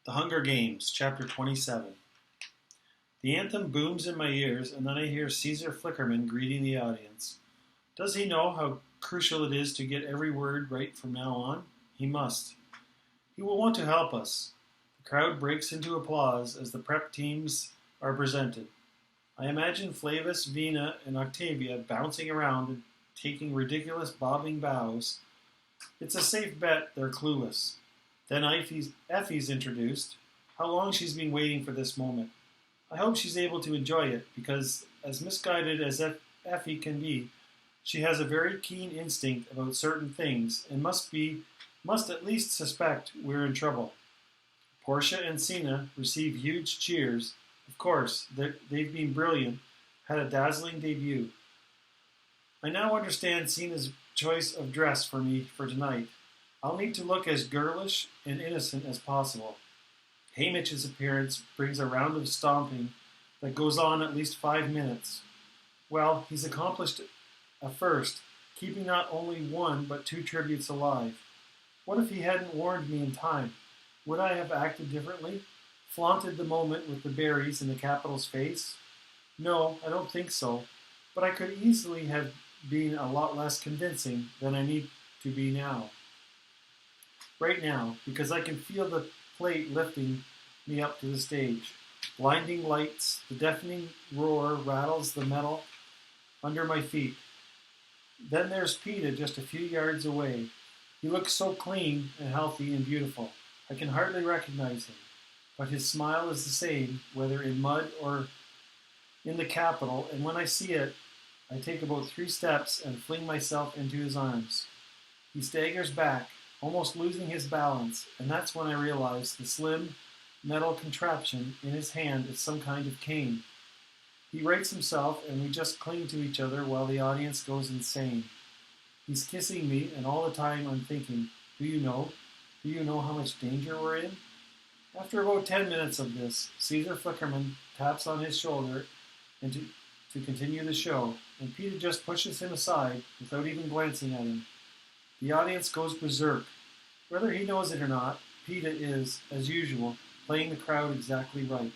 The Hunger Games, Chapter 27. The anthem booms in my ears, and then I hear Caesar Flickerman greeting the audience. Does he know how crucial it is to get every word right from now on? He must. He will want to help us. The crowd breaks into applause as the prep teams are presented. I imagine Flavis, Vina, and Octavia bouncing around and taking ridiculous bobbing bows. It's a safe bet they're clueless. Then Effie's introduced. How long she's been waiting for this moment. I hope she's able to enjoy it, because as misguided as Effie can be, she has a very keen instinct about certain things and must at least suspect we're in trouble. Portia and Sina receive huge cheers. Of course, they've been brilliant, had a dazzling debut. I now understand Sina's choice of dress for me for tonight. I'll need to look as girlish and innocent as possible. Haymitch's appearance brings a round of stomping that goes on at least 5 minutes. Well, he's accomplished a first, keeping not only one but 2 tributes alive. What if he hadn't warned me in time? Would I have acted differently? Flaunted the moment with the berries in the Capitol's face? No, I don't think so, but I could easily have been a lot less convincing than I need to be now. Right now, because I can feel the plate lifting me up to the stage. Blinding lights, the deafening roar rattles the metal under my feet. Then there's Peter just a few yards away. He looks so clean and healthy and beautiful. I can hardly recognize him, but his smile is the same, whether in mud or in the Capitol, and when I see it, I take about 3 steps and fling myself into his arms. He staggers back, almost losing his balance, and that's when I realize the slim metal contraption in his hand is some kind of cane. He rights himself, and we just cling to each other while the audience goes insane. He's kissing me, and all the time I'm thinking, do you know how much danger we're in? After about 10 minutes of this, Caesar Flickerman taps on his shoulder and to continue the show, and Peter just pushes him aside without even glancing at him. The audience goes berserk. Whether he knows it or not, Peter is, as usual, playing the crowd exactly right.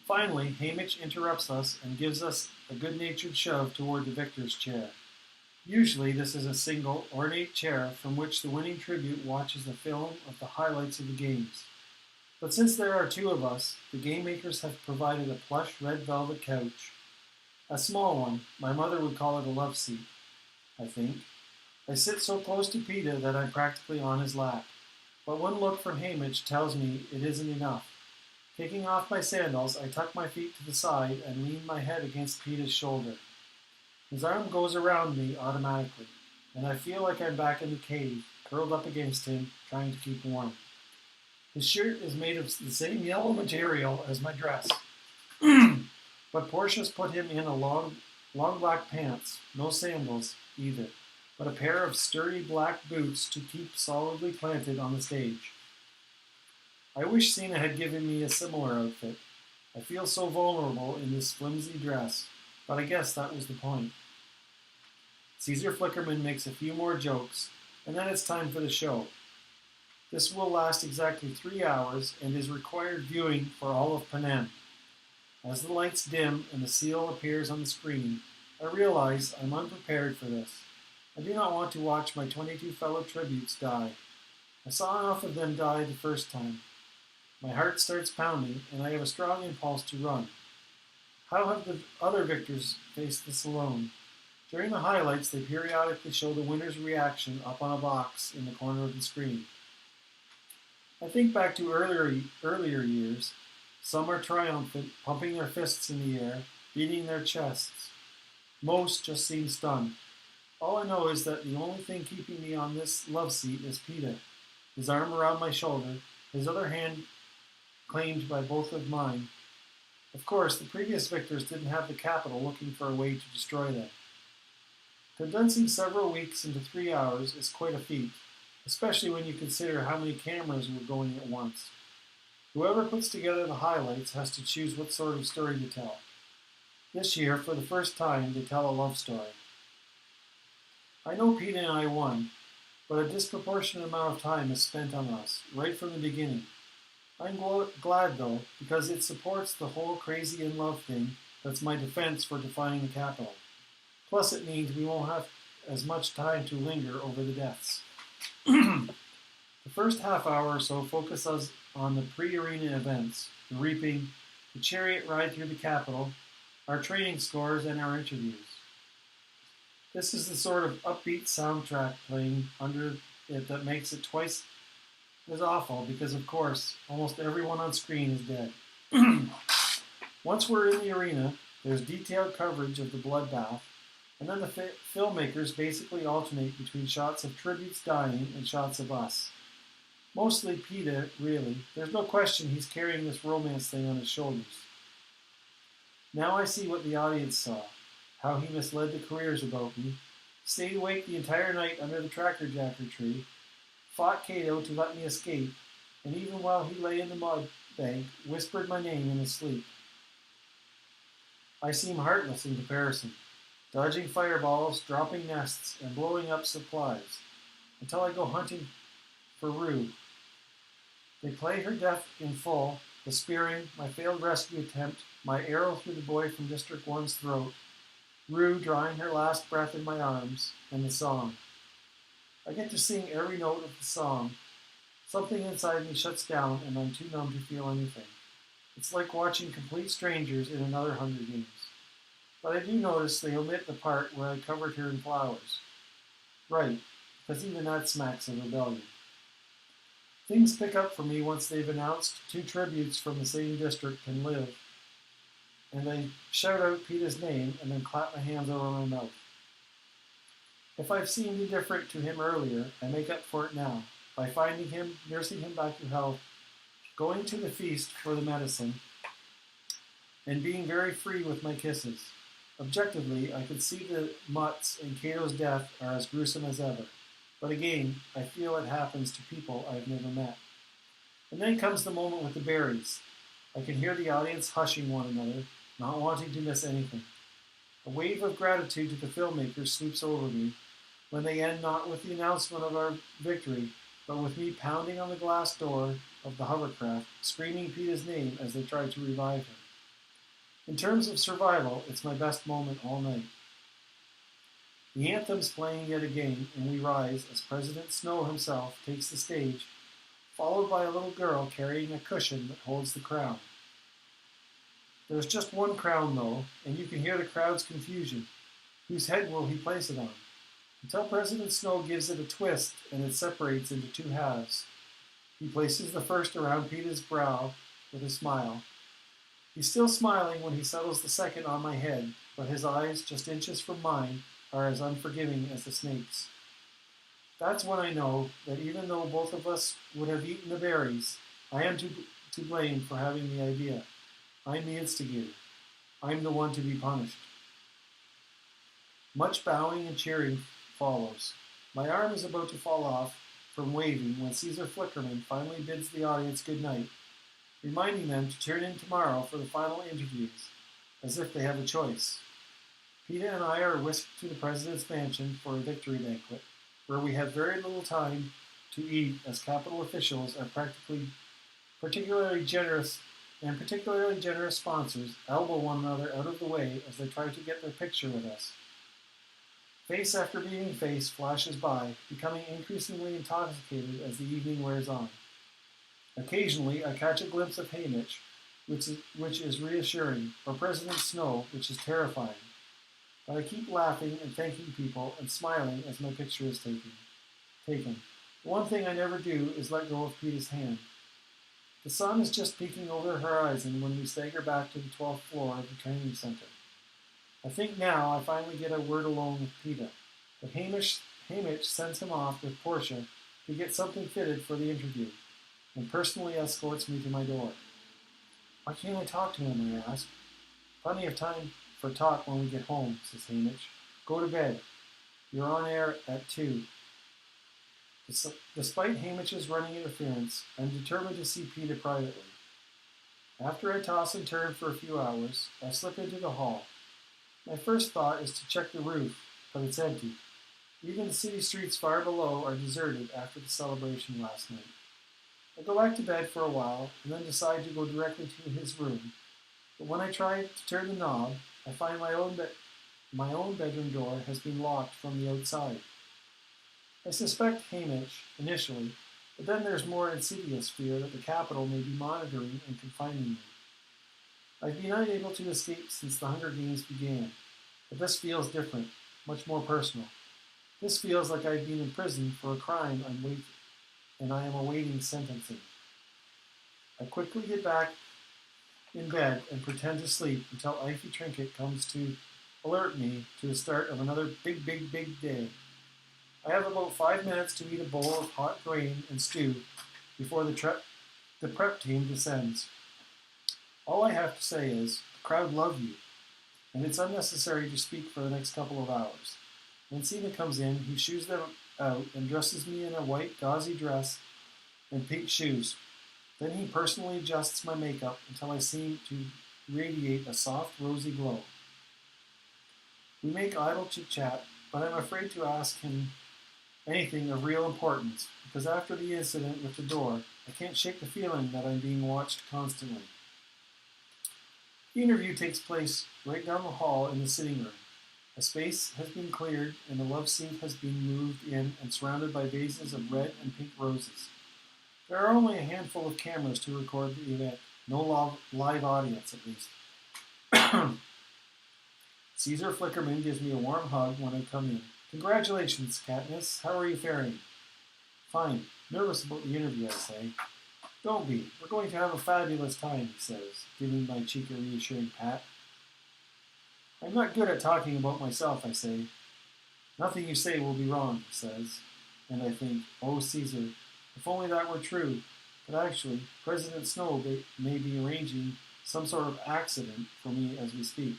Finally, Haymitch interrupts us and gives us a good-natured shove toward the victor's chair. Usually this is a single, ornate chair from which the winning tribute watches a film of the highlights of the games. But since there are 2 of us, the game makers have provided a plush red velvet couch. A small one, my mother would call it a love seat, I think. I sit so close to Peter that I'm practically on his lap. But one look from Haymitch tells me it isn't enough. Taking off my sandals, I tuck my feet to the side and lean my head against Peter's shoulder. His arm goes around me automatically, and I feel like I'm back in the cave, curled up against him, trying to keep warm. His shirt is made of the same yellow material as my dress. But Portia's put him in a long black pants, no sandals either, but a pair of sturdy black boots to keep solidly planted on the stage. I wish Sina had given me a similar outfit. I feel so vulnerable in this flimsy dress, but I guess that was the point. Caesar Flickerman makes a few more jokes, and then it's time for the show. This will last exactly 3 hours and is required viewing for all of Penang. As the lights dim and the seal appears on the screen, I realize I'm unprepared for this. I do not want to watch my 22 fellow tributes die. I saw enough of them die the first time. My heart starts pounding, and I have a strong impulse to run. How have the other victors faced this alone? During the highlights, they periodically show the winner's reaction up on a box in the corner of the screen. I think back to earlier years. Some are triumphant, pumping their fists in the air, beating their chests. Most just seem stunned. All I know is that the only thing keeping me on this love seat is Peter, his arm around my shoulder, his other hand claimed by both of mine. Of course, the previous victors didn't have the Capitol looking for a way to destroy them. Condensing several weeks into 3 hours is quite a feat, especially when you consider how many cameras were going at once. Whoever puts together the highlights has to choose what sort of story to tell. This year, for the first time, they tell a love story. I know Peter and I won, but a disproportionate amount of time is spent on us, right from the beginning. I'm glad, though, because it supports the whole crazy in love thing that's my defense for defying the Capitol. Plus, it means we won't have as much time to linger over the deaths. The first half hour or so focuses on the pre-arena events, the reaping, the chariot ride through the Capitol, our training scores, and our interviews. This is the sort of upbeat soundtrack playing under it that makes it twice as awful because, of course, almost everyone on screen is dead. Once we're in the arena, there's detailed coverage of the bloodbath, and then the filmmakers basically alternate between shots of tributes dying and shots of us. Mostly PETA, really. There's no question he's carrying this romance thing on his shoulders. Now I see what the audience saw, how he misled the careers about me, stayed awake the entire night under the Tracker Jacker tree, fought Cato to let me escape, and even while he lay in the mud bank, whispered my name in his sleep. I seem heartless in comparison, dodging fireballs, dropping nests, and blowing up supplies, until I go hunting for Rue. They play her death in full, the spearing, my failed rescue attempt, my arrow through the boy from District 1's throat, Rue drawing her last breath in my arms, and the song. I get to sing every note of the song. Something inside me shuts down and I'm too numb to feel anything. It's like watching complete strangers in another Hunger Games. But I do notice they omit the part where I covered her in flowers. Right, because even that smacks of rebellion. Things pick up for me once they've announced 2 tributes from the same district can live, and I shout out Peter's name and then clap my hands over my mouth. If I've seemed indifferent to him earlier, I make up for it now, by finding him, nursing him back to health, going to the feast for the medicine, and being very free with my kisses. Objectively, I can see the Mutt's and Cato's death are as gruesome as ever. But again, I feel it happens to people I've never met. And then comes the moment with the berries. I can hear the audience hushing one another, not wanting to miss anything. A wave of gratitude to the filmmakers sweeps over me when they end not with the announcement of our victory, but with me pounding on the glass door of the hovercraft, screaming Peter's name as they try to revive him. In terms of survival, it's my best moment all night. The anthem's playing yet again, and we rise as President Snow himself takes the stage, followed by a little girl carrying a cushion that holds the crown. There's just one crown, though, and you can hear the crowd's confusion. Whose head will he place it on? Until President Snow gives it a twist and it separates into 2 halves. He places the first around Peter's brow with a smile. He's still smiling when he settles the second on my head, but his eyes, just inches from mine, are as unforgiving as the snake's. That's when I know that even though both of us would have eaten the berries, I am to blame for having the idea. I'm the instigator. I'm the one to be punished. Much bowing and cheering follows. My arm is about to fall off from waving when Caesar Flickerman finally bids the audience good night, reminding them to tune in tomorrow for the final interviews, as if they have a choice. Peter and I are whisked to the President's mansion for a victory banquet, where we have very little time to eat as Capitol officials are particularly generous sponsors elbow one another out of the way as they try to get their picture with us. Face after beating face flashes by, becoming increasingly intoxicated as the evening wears on. Occasionally, I catch a glimpse of Haymitch, which is reassuring, or President Snow, which is terrifying. But I keep laughing and thanking people and smiling as my picture is taken. The one thing I never do is let go of Peter's hand. The sun is just peeking over the horizon when we stagger back to the 12th floor of the training center. I think now I finally get a word alone with Peter, but Haymitch sends him off with Portia to get something fitted for the interview, and personally escorts me to my door. Why can't I talk to him, I ask. Plenty of time for talk when we get home, says Haymitch. Go to bed. You're on air at 2. Despite Haymitch's running interference, I'm determined to see Peter privately. After I toss and turn for a few hours, I slip into the hall. My first thought is to check the roof, but it's empty. Even the city streets far below are deserted after the celebration last night. I go back to bed for a while and then decide to go directly to his room. But when I try to turn the knob, I find my own bedroom door has been locked from the outside. I suspect Hamish initially, but then there's more insidious fear that the Capitol may be monitoring and confining me. I've been unable to escape since the Hunger Games began, but this feels different, much more personal. This feels like I've been in prison for a crime and I am awaiting sentencing. I quickly get back in bed and pretend to sleep until Ify Trinket comes to alert me to the start of another big day. I have about 5 minutes to eat a bowl of hot grain and stew before the prep team descends. All I have to say is, the crowd love you, and it's unnecessary to speak for the next couple of hours. When Cena comes in, he shoos them out and dresses me in a white gauzy dress and pink shoes. Then he personally adjusts my makeup until I seem to radiate a soft, rosy glow. We make idle chit-chat, but I'm afraid to ask him anything of real importance, because after the incident with the door, I can't shake the feeling that I'm being watched constantly. The interview takes place right down the hall in the sitting room. A space has been cleared, and the love seat has been moved in and surrounded by vases of red and pink roses. There are only a handful of cameras to record the event, no live audience at least. Caesar Flickerman gives me a warm hug when I come in. Congratulations, Katniss. How are you faring? Fine. Nervous about the interview, I say. Don't be. We're going to have a fabulous time, he says, giving my cheek a reassuring pat. I'm not good at talking about myself, I say. Nothing you say will be wrong, he says. And I think, oh, Caesar, if only that were true. But actually, President Snow may be arranging some sort of accident for me as we speak.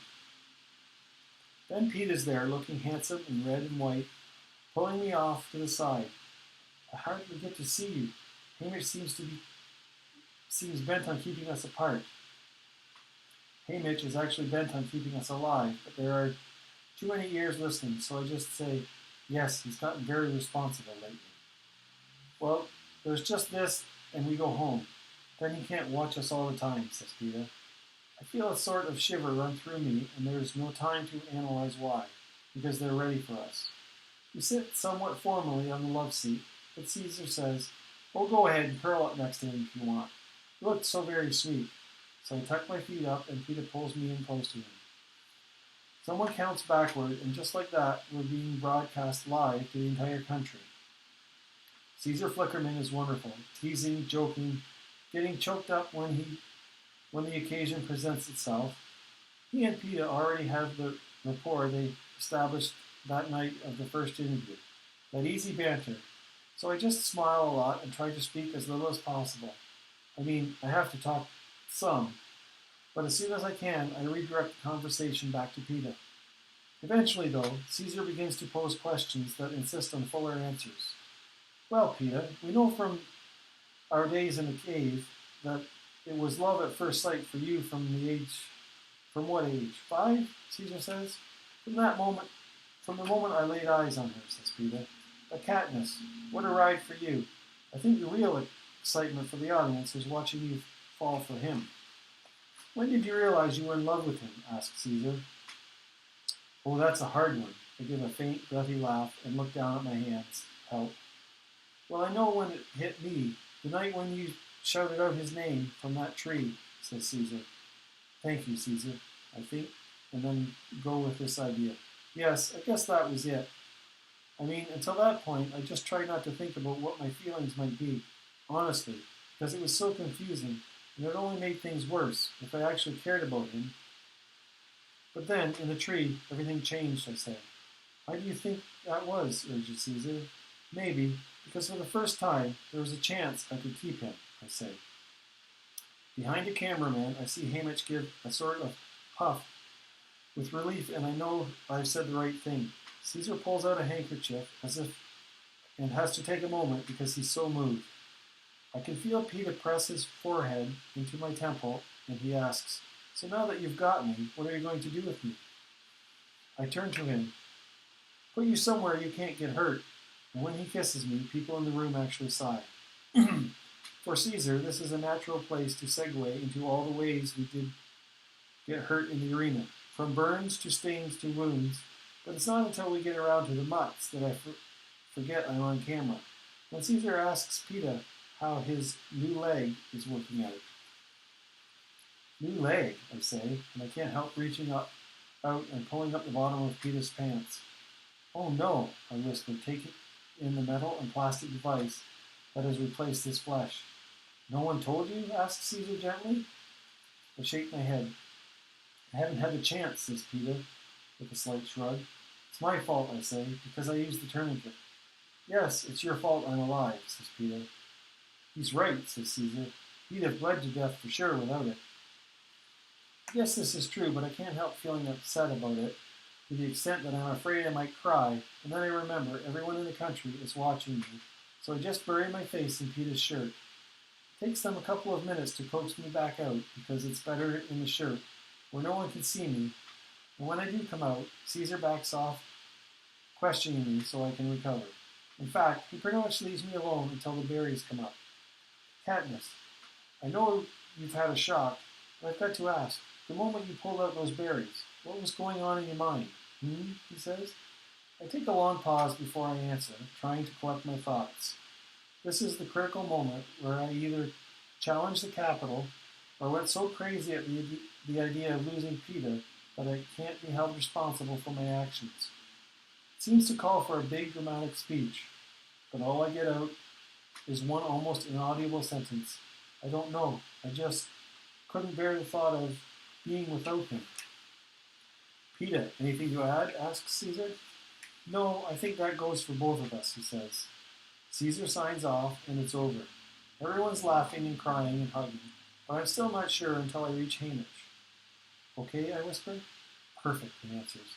Then Pete is there, looking handsome in red and white, pulling me off to the side. I hardly get to see you. Hamish seems bent on keeping us apart. Hamish is actually bent on keeping us alive, but there are too many ears listening, so I just say, yes, he's gotten very responsible lately. Well, there's just this, and we go home. Then he can't watch us all the time, says Peeta. I feel a sort of shiver run through me, and there is no time to analyze why, because they're ready for us. We sit somewhat formally on the love seat, but Caesar says, oh, go ahead and curl up next to him if you want. He looked so very sweet. So I tuck my feet up, and Peeta pulls me in close to him. Someone counts backward, and just like that, we're being broadcast live to the entire country. Caesar Flickerman is wonderful, teasing, joking, getting choked up when the occasion presents itself. He and Peeta already have the rapport they established that night of the first interview, that easy banter. So I just smile a lot and try to speak as little as possible. I mean, I have to talk some, but as soon as I can, I redirect the conversation back to Peeta. Eventually, though, Caesar begins to pose questions that insist on fuller answers. Well, Peeta, we know from our days in the cave that it was love at first sight for you from what age? 5? Caesar says. From the moment I laid eyes on her, says Peeta. But Katniss, what a ride for you. I think the real excitement for the audience is watching you fall for him. When did you realize you were in love with him? Asked Caesar. Oh, that's a hard one. I give a faint, breathy laugh and look down at my hands. Help. Well, I know when it hit me, the night when you shouted out his name from that tree, says Caesar. Thank you, Caesar, I think, and then go with this idea. Yes, I guess that was it. I mean, until that point, I just tried not to think about what my feelings might be, honestly, because it was so confusing, and it only made things worse if I actually cared about him. But then, in the tree, everything changed, I said. Why do you think that was, urged Caesar. Maybe, because for the first time, there was a chance I could keep him, I said. Behind a cameraman, I see Hamish give a sort of puff with relief, and I know I've said the right thing. Caesar pulls out a handkerchief and has to take a moment because he's so moved. I can feel Peeta press his forehead into my temple, and he asks, so now that you've got me, what are you going to do with me? I turn to him. Put you somewhere you can't get hurt. And when he kisses me, people in the room actually sigh. For Caesar, this is a natural place to segue into all the ways we did get hurt in the arena, from burns to stings to wounds, but it's not until we get around to the mutts that I forget I'm on camera. When Caesar asks PETA how his new leg is working out. New leg, I say, and I can't help reaching out and pulling up the bottom of PETA's pants. Oh no, I whisper, taking in the metal and plastic device that has replaced his flesh. No one told you? Asks Caesar gently. I shake my head. I haven't had the chance, says PETA, with a slight shrug. It's my fault, I say, because I used the tourniquet. Yes, it's your fault I'm alive, says PETA. He's right, says Caesar. He'd have bled to death for sure without it. Yes, this is true, but I can't help feeling upset about it, to the extent that I'm afraid I might cry, and then I remember everyone in the country is watching me, so I just bury my face in PETA's shirt. It takes them a couple of minutes to coax me back out, because it's better in the shirt, where no one can see me, and when I do come out, Caesar backs off, questioning me so I can recover. In fact, he pretty much leaves me alone until the berries come up. Katniss, I know you've had a shock, but I've got to ask, the moment you pulled out those berries, what was going on in your mind? He says. I take a long pause before I answer, trying to collect my thoughts. This is the critical moment where I either challenge the Capitol or went so crazy at the idea of losing PETA that I can't be held responsible for my actions. It seems to call for a big dramatic speech, but all I get out is one almost inaudible sentence. I don't know. I just couldn't bear the thought of being without him. PETA, anything to add? Asks Caesar. No, I think that goes for both of us, he says. Caesar signs off, and it's over. Everyone's laughing and crying and hugging, but I'm still not sure until I reach Hamish. Okay, I whisper. Perfect, he answers.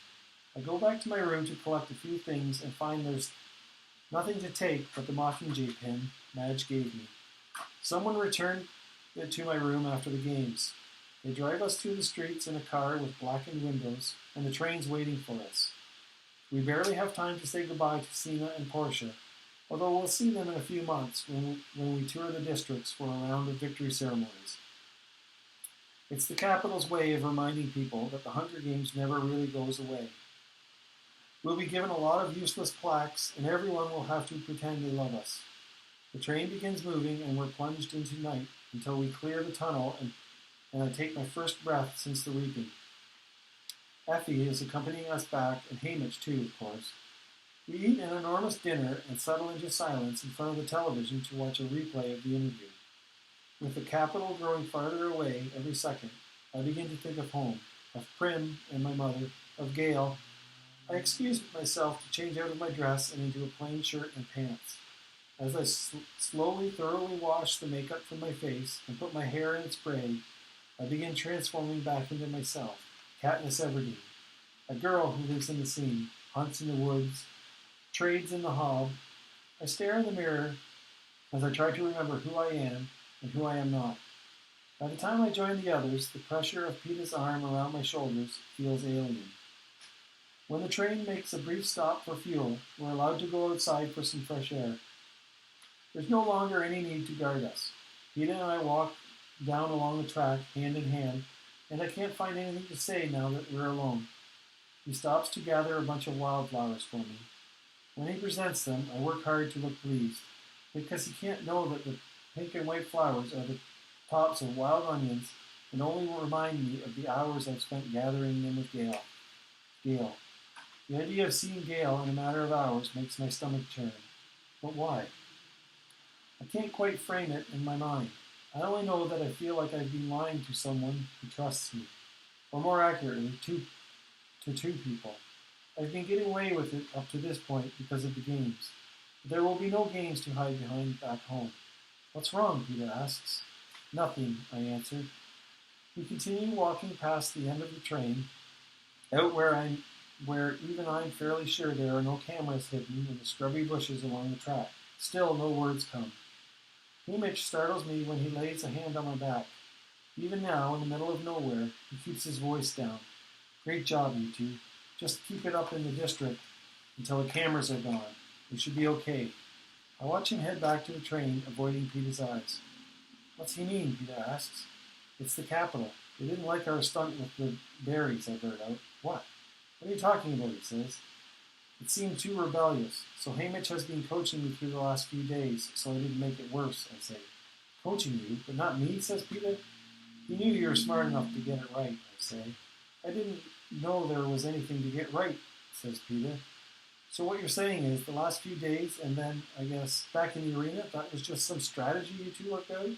I go back to my room to collect a few things and find there's nothing to take but the Mockingjay pin Madge gave me. Someone returned it to my room after the games. They drive us through the streets in a car with blackened windows, and the train's waiting for us. We barely have time to say goodbye to Sina and Portia, although we'll see them in a few months when we tour the districts for a round of victory ceremonies. It's the Capitol's way of reminding people that the Hunger Games never really goes away. We'll be given a lot of useless plaques, and everyone will have to pretend they love us. The train begins moving, and we're plunged into night until we clear the tunnel and I take my first breath since the reaping. Effie is accompanying us back, and Hamish too, of course. We eat an enormous dinner and settle into silence in front of the television to watch a replay of the interview. With the Capitol growing farther away every second, I begin to think of home, of Prim and my mother, of Gale. I excuse myself to change out of my dress and into a plain shirt and pants. As I slowly, thoroughly wash the makeup from my face and put my hair in spray, I begin transforming back into myself, Katniss Everdeen, a girl who lives in the scene, hunts in the woods, trades in the hob. I stare in the mirror as I try to remember who I am and who I am not. By the time I join the others, the pressure of PETA's arm around my shoulders feels alien. When the train makes a brief stop for fuel, we're allowed to go outside for some fresh air. There's no longer any need to guard us. PETA and I walk down along the track, hand in hand, and I can't find anything to say now that we're alone. He stops to gather a bunch of wildflowers for me. When he presents them, I work hard to look pleased, because he can't know that the pink and white flowers are the tops of wild onions and only will remind me of the hours I've spent gathering them with Gale. Gale. The idea of seeing Gale in a matter of hours makes my stomach turn. But why? I can't quite frame it in my mind. I only know that I feel like I've been lying to someone who trusts me. Or more accurately, to two people. I've been getting away with it up to this point because of the games. But there will be no games to hide behind back home. What's wrong? PETA asks. Nothing, I answer. We continue walking past the end of the train, out where even I'm fairly sure there are no cameras hidden in the scrubby bushes along the track. Still, no words come. Hamish startles me when he lays a hand on my back. Even now, in the middle of nowhere, he keeps his voice down. Great job, you two. Just keep it up in the district until the cameras are gone. We should be okay. I watch him head back to the train, avoiding PETA's eyes. What's he mean? Peter asks. It's the capital. They didn't like our stunt with the berries, I blurt out. What? What are you talking about? He says. It seemed too rebellious. So Hamish has been coaching me through the last few days, so I didn't make it worse, I say. Coaching you? But not me, says Peter. He knew you were smart enough to get it right, I say. I didn't know there was anything to get right, says Peter. So what you're saying is the last few days and then, I guess, back in the arena, that was just some strategy you two worked out?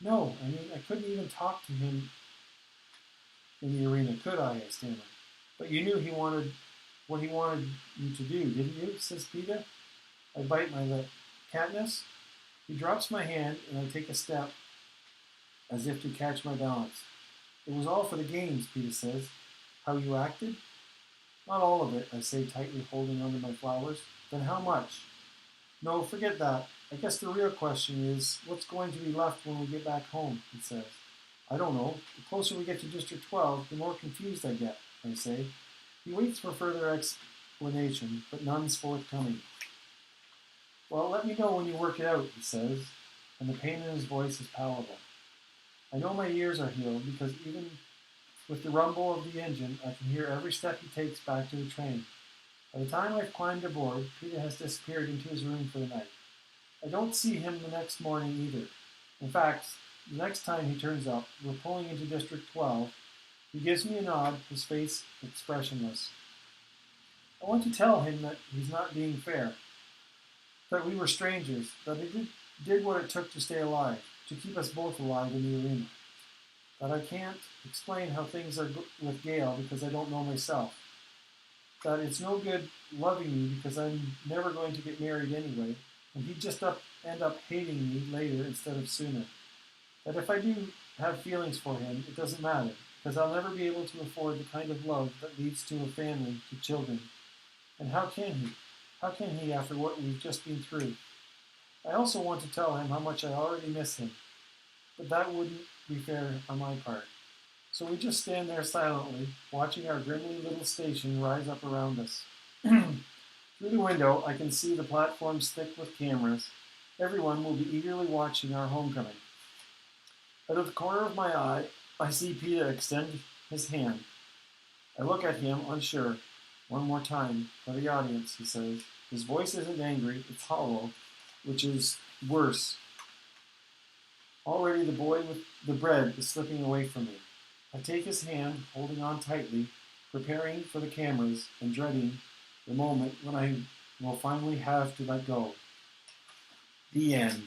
No, I mean, I couldn't even talk to him in the arena, could I stammered. But you knew what he wanted you to do, didn't you? Says Peter. I bite my lip. Katniss? He drops my hand and I take a step as if to catch my balance. It was all for the games, Peter says. How you acted? Not all of it, I say, tightly holding onto my flowers. Then how much? No, forget that. I guess the real question is, what's going to be left when we get back home, he says. I don't know. The closer we get to District 12, the more confused I get, I say. He waits for further explanation, but none's forthcoming. Well, let me know when you work it out, he says, and the pain in his voice is palatable. I know my ears are healed because even with the rumble of the engine, I can hear every step he takes back to the train. By the time I've climbed aboard, Peter has disappeared into his room for the night. I don't see him the next morning either. In fact, the next time he turns up, we're pulling into District 12. He gives me a nod, his face expressionless. I want to tell him that he's not being fair, that we were strangers, that I did what it took to stay alive, to keep us both alive in the arena. That I can't explain how things are with Gale because I don't know myself. That it's no good loving me because I'm never going to get married anyway, and he'd just end up hating me later instead of sooner. That if I do have feelings for him, it doesn't matter, because I'll never be able to afford the kind of love that leads to a family, to children. And how can he? How can he after what we've just been through? I also want to tell him how much I already miss him, but that wouldn't be fair on my part. So we just stand there silently, watching our grimly little station rise up around us. Through the window, I can see the platforms thick with cameras. Everyone will be eagerly watching our homecoming. Out of the corner of my eye, I see Peter extend his hand. I look at him, unsure. One more time, for the audience, he says. His voice isn't angry, it's hollow, which is worse. Already the boy with the bread is slipping away from me. I take his hand, holding on tightly, preparing for the cameras and dreading the moment when I will finally have to let go. The end.